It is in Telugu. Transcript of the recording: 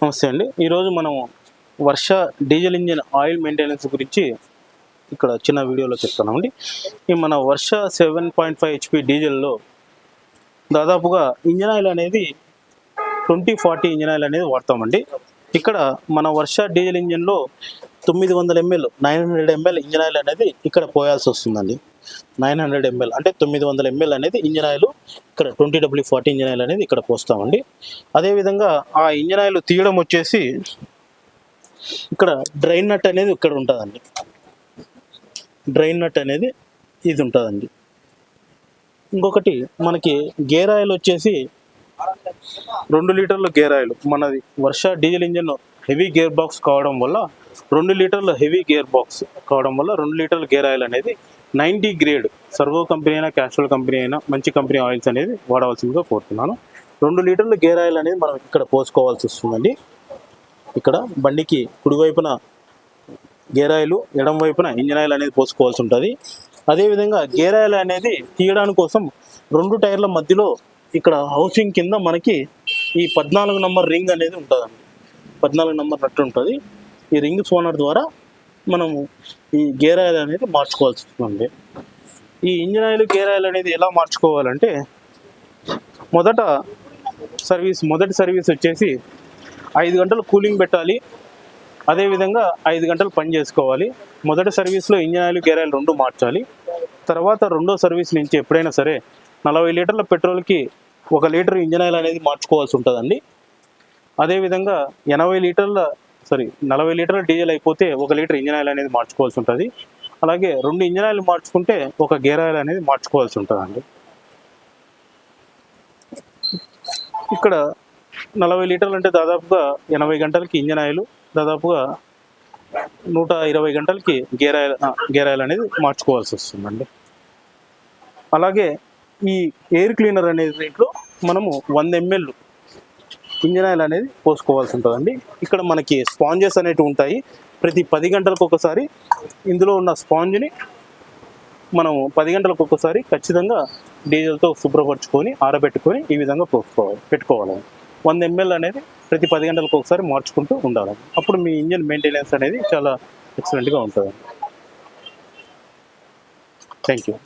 నమస్తే అండి. ఈరోజు మనం వర్ష డీజిల్ ఇంజిన్ ఆయిల్ మెయింటెనెన్స్ గురించి ఇక్కడ చిన్న వీడియోలో చెప్తున్నామండి. ఈ మన వర్ష 7.5 HP డీజిల్లో దాదాపుగా ఇంజిన్ ఆయిల్ అనేది 2040 ఇంజిన్ ఆయిల్ అనేది వాడతామండి. ఇక్కడ మన వర్ష డీజిల్ ఇంజిన్లో 900 ml 900 ml ఇంజిన్ ఆయిల్ అనేది ఇక్కడ పోయాల్సి వస్తుందండి. 900 ml అంటే 900 ml అనేది ఇంజిన్ ఆయిల్ ఇక్కడ 20W40 ఇంజిన్ ఆయిల్ అనేది ఇక్కడ పోస్తామండి. అదేవిధంగా ఆ ఇంజిన్ ఆయిల్ తీయడం వచ్చేసి ఇక్కడ డ్రైన్ నట్ అనేది ఇక్కడ ఉంటుందండి. డ్రైన్ నట్ అనేది ఇది ఉంటుందండి. ఇంకొకటి మనకి గేర్ ఆయిల్ వచ్చేసి 2 లీటర్ల గేర్ ఆయిల్. మనది Varsha diesel engine heavy gear box కావడం వల్ల 2 లీటర్ల హెవీ గేర్ బాక్స్ కావడం వల్ల 2 లీటర్ల గేర్ ఆయిల్ అనేది 90 గ్రేడ్ సర్వో కంపెనీ అయినా క్యాస్ట్రోల్ కంపెనీ అయినా మంచి కంపెనీ ఆయిల్స్ అనేది వాడవలసిందిగా కోరుతున్నాను. 2 లీటర్ల గేర్ ఆయిల్ అనేది మనం ఇక్కడ పోసుకోవాల్సి వస్తుందండి. ఇక్కడ బండికి కుడివైపున గేర్ ఆయిల్, ఎడం వైపున ఇంజిన్ ఆయిల్ అనేది పోసుకోవాల్సి ఉంటుంది. అదేవిధంగా గేర్ ఆయిల్ అనేది తీయడానికి కోసం 2 టైర్ల మధ్యలో ఇక్కడ హౌసింగ్ కింద మనకి ఈ 14 నంబర్ రింగ్ అనేది ఉంటుందండి. 14 నంబర్ నట్టు ఉంటుంది. ఈ రింగ్ సోనర్ ద్వారా మనము ఈ గేర్ ఆయిల్ అనేది మార్చుకోవాల్సి వస్తుంది. ఈ ఇంజిన్ ఆయిల్ గేర్ ఆయిల్ అనేది ఎలా మార్చుకోవాలంటే మొదటి సర్వీస్ వచ్చేసి 5 గంటలు కూలింగ్ పెట్టాలి. అదేవిధంగా 5 గంటలు పని చేసుకోవాలి. మొదటి సర్వీస్లో ఇంజిన్ ఆయిల్ గేర్ ఆయిల్ 2 మార్చాలి. తర్వాత రెండో సర్వీస్ నుంచి ఎప్పుడైనా సరే 40 లీటర్ల పెట్రోల్కి 1 లీటర్ ఇంజిన్ ఆయిల్ అనేది మార్చుకోవాల్సి ఉంటుందండి. అదేవిధంగా 40 లీటర్ల డీజిల్ అయిపోతే 1 లీటర్ ఇంజిన్ ఆయిల్ అనేది మార్చుకోవాల్సి ఉంటుంది. అలాగే 2 ఇంజిన్ ఆయిల్ మార్చుకుంటే 1 గేర్ ఆయిల్ అనేది మార్చుకోవాల్సి ఉంటుందండి. ఇక్కడ 40 లీటర్లు అంటే దాదాపుగా 80 గంటలకి ఇంజిన్ ఆయిల్, దాదాపుగా 120 గంటలకి గేర్ ఆయిల్ అనేది మార్చుకోవాల్సి వస్తుందండి. అలాగే ఈ ఎయిర్ క్లీనర్ అనేది దీంట్లో మనము 100 ml ఇంజిన్ ఆయిల్ అనేది పోసుకోవాల్సి ఉంటుందండి. ఇక్కడ మనకి స్పాంజెస్ అనేవి ఉంటాయి. ప్రతి 10 గంటలకు ఒకసారి ఇందులో ఉన్న స్పాంజ్ని మనం 10 గంటలకు ఒకసారి ఖచ్చితంగా డీజిల్తో శుభ్రపరచుకొని ఆరబెట్టుకొని ఈ విధంగా పెట్టుకోవాలి. 100 ml అనేది ప్రతి 10 గంటలకు ఒకసారి మార్చుకుంటూ ఉండాలి. అప్పుడు మీ ఇంజిన్ మెయింటెనెన్స్ అనేది చాలా ఎక్సలెంట్గా ఉంటుంది. Thank you.